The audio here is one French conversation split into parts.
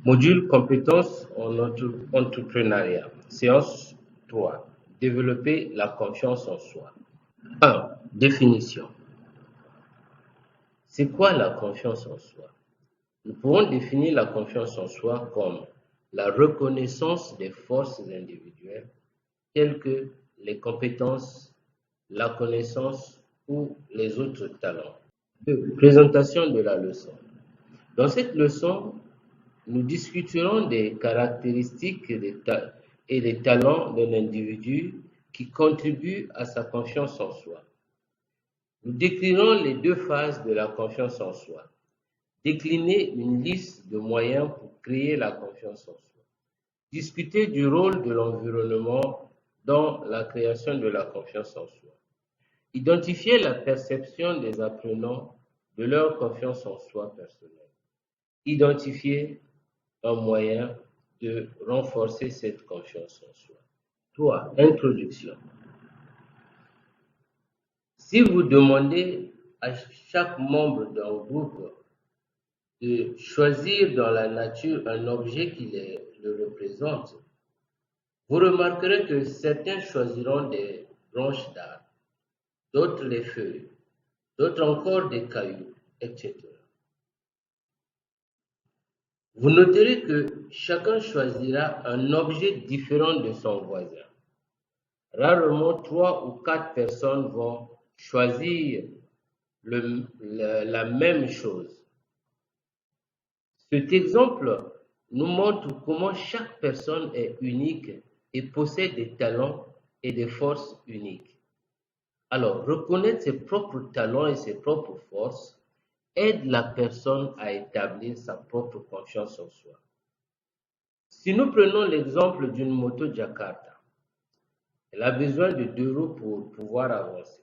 Module compétences en entrepreneuriat. Séance 3. Développer la confiance en soi. 1. Définition. C'est quoi la confiance en soi? Nous pouvons définir la confiance en soi comme la reconnaissance des forces individuelles telles que les compétences, la connaissance ou les autres talents. 2. Présentation de la leçon. Dans cette leçon, nous discuterons des caractéristiques et des talents d'un individu qui contribuent à sa confiance en soi. Nous décrirons les deux phases de la confiance en soi. Décliner une liste de moyens pour créer la confiance en soi. Discuter du rôle de l'environnement dans la création de la confiance en soi. Identifier la perception des apprenants de leur confiance en soi personnelle. Identifier un moyen de renforcer cette confiance en soi. 3. Introduction. Si vous demandez à chaque membre d'un groupe de choisir dans la nature un objet qui le représente, vous remarquerez que certains choisiront des branches d'arbres, d'autres les feuilles, d'autres encore des cailloux, etc. Vous noterez que chacun choisira un objet différent de son voisin. Rarement 3 ou 4 personnes vont choisir la même chose. Cet exemple nous montre comment chaque personne est unique et possède des talents et des forces uniques. Alors, reconnaître ses propres talents et ses propres forces aide la personne à établir sa propre confiance en soi. Si nous prenons l'exemple d'une moto Jakarta, elle a besoin de 2 roues pour pouvoir avancer.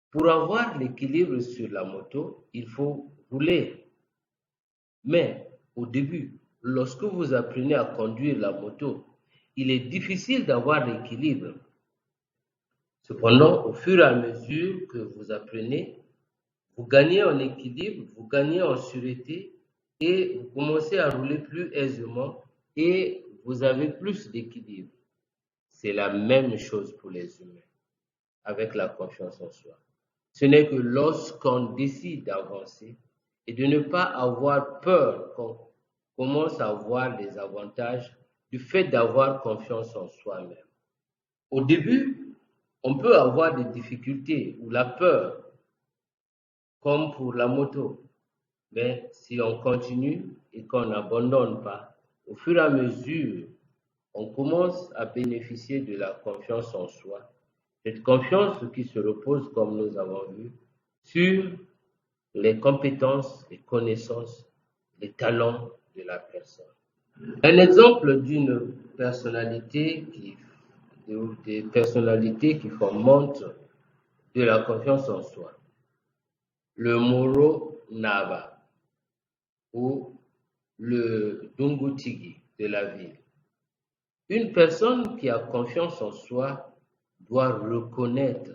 Pour avoir l'équilibre sur la moto, il faut rouler. Mais au début, lorsque vous apprenez à conduire la moto, il est difficile d'avoir l'équilibre. Cependant, au fur et à mesure que vous apprenez, vous gagnez en équilibre, vous gagnez en sûreté et vous commencez à rouler plus aisément et vous avez plus d'équilibre. C'est la même chose pour les humains avec la confiance en soi. Ce n'est que lorsqu'on décide d'avancer et de ne pas avoir peur qu'on commence à voir les avantages du fait d'avoir confiance en soi-même. Au début, on peut avoir des difficultés ou la peur, comme pour la moto. Mais si on continue et qu'on n'abandonne pas, au fur et à mesure, on commence à bénéficier de la confiance en soi. Cette confiance qui se repose, comme nous avons vu, sur les compétences, les connaissances, les talents de la personne. Un exemple d'une personnalité des personnalités qui fomentent de la confiance en soi. Le Moro Nava ou le Dungutigi de la ville. Une personne qui a confiance en soi doit reconnaître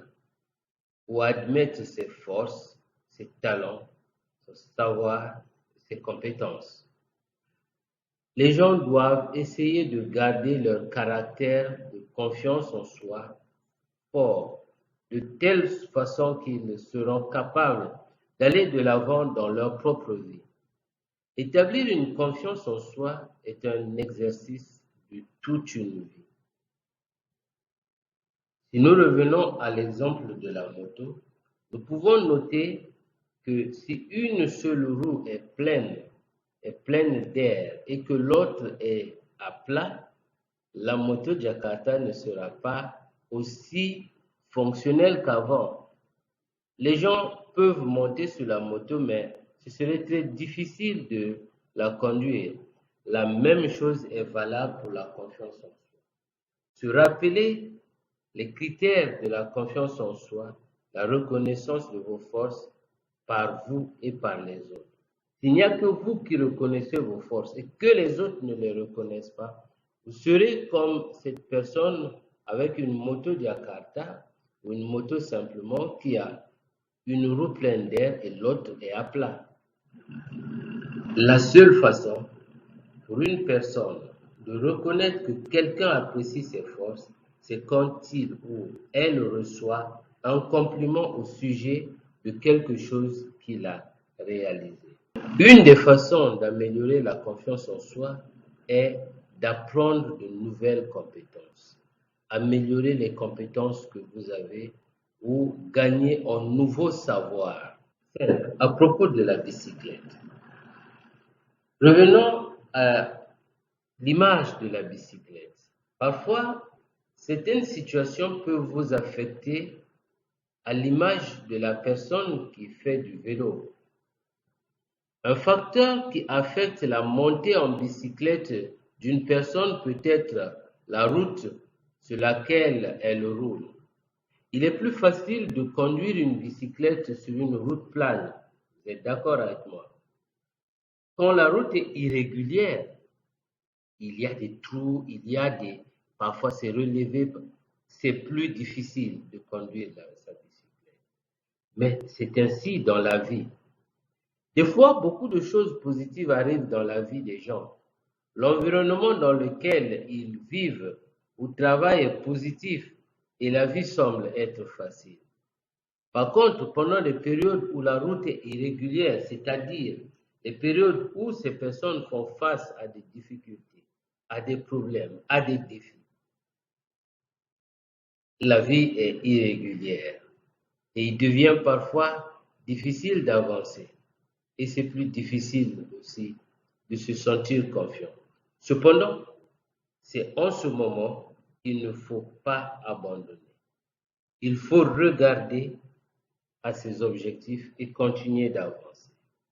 ou admettre ses forces, ses talents, son savoir, ses compétences. Les gens doivent essayer de garder leur caractère de confiance en soi fort, de telle façon qu'ils seront capables d'aller de l'avant dans leur propre vie. Établir une confiance en soi est un exercice de toute une vie. Si nous revenons à l'exemple de la moto, nous pouvons noter que si une seule roue est pleine d'air et que l'autre est à plat, la moto Jakarta ne sera pas aussi fonctionnelle qu'avant. Les gens peuvent monter sur la moto, mais ce serait très difficile de la conduire. La même chose est valable pour la confiance en soi. Se rappeler les critères de la confiance en soi, la reconnaissance de vos forces par vous et par les autres. S'il n'y a que vous qui reconnaissez vos forces et que les autres ne les reconnaissent pas, vous serez comme cette personne avec une moto Jakarta ou une moto simplement qui a une roue pleine d'air et l'autre est à plat. La seule façon pour une personne de reconnaître que quelqu'un apprécie ses forces, c'est quand il ou elle reçoit un compliment au sujet de quelque chose qu'il a réalisé. Une des façons d'améliorer la confiance en soi est d'apprendre de nouvelles compétences, améliorer les compétences que vous avez ou gagner en nouveaux savoirs. À propos de la bicyclette, revenons à l'image de la bicyclette. Parfois, certaines situations peuvent vous affecter à l'image de la personne qui fait du vélo. Un facteur qui affecte la montée en bicyclette d'une personne peut être la route sur laquelle elle roule. Il est plus facile de conduire une bicyclette sur une route plane. Vous êtes d'accord avec moi? Quand la route est irrégulière, il y a des trous, parfois c'est relevé, c'est plus difficile de conduire sa bicyclette. Mais c'est ainsi dans la vie. Des fois, beaucoup de choses positives arrivent dans la vie des gens. L'environnement dans lequel ils vivent ou travaillent est positif et la vie semble être facile. Par contre, pendant les périodes où la route est irrégulière, c'est-à-dire les périodes où ces personnes font face à des difficultés, à des problèmes, à des défis, la vie est irrégulière et il devient parfois difficile d'avancer. Et c'est plus difficile aussi de se sentir confiant. Cependant, c'est en ce moment qu'il ne faut pas abandonner. Il faut regarder à ses objectifs et continuer d'avancer.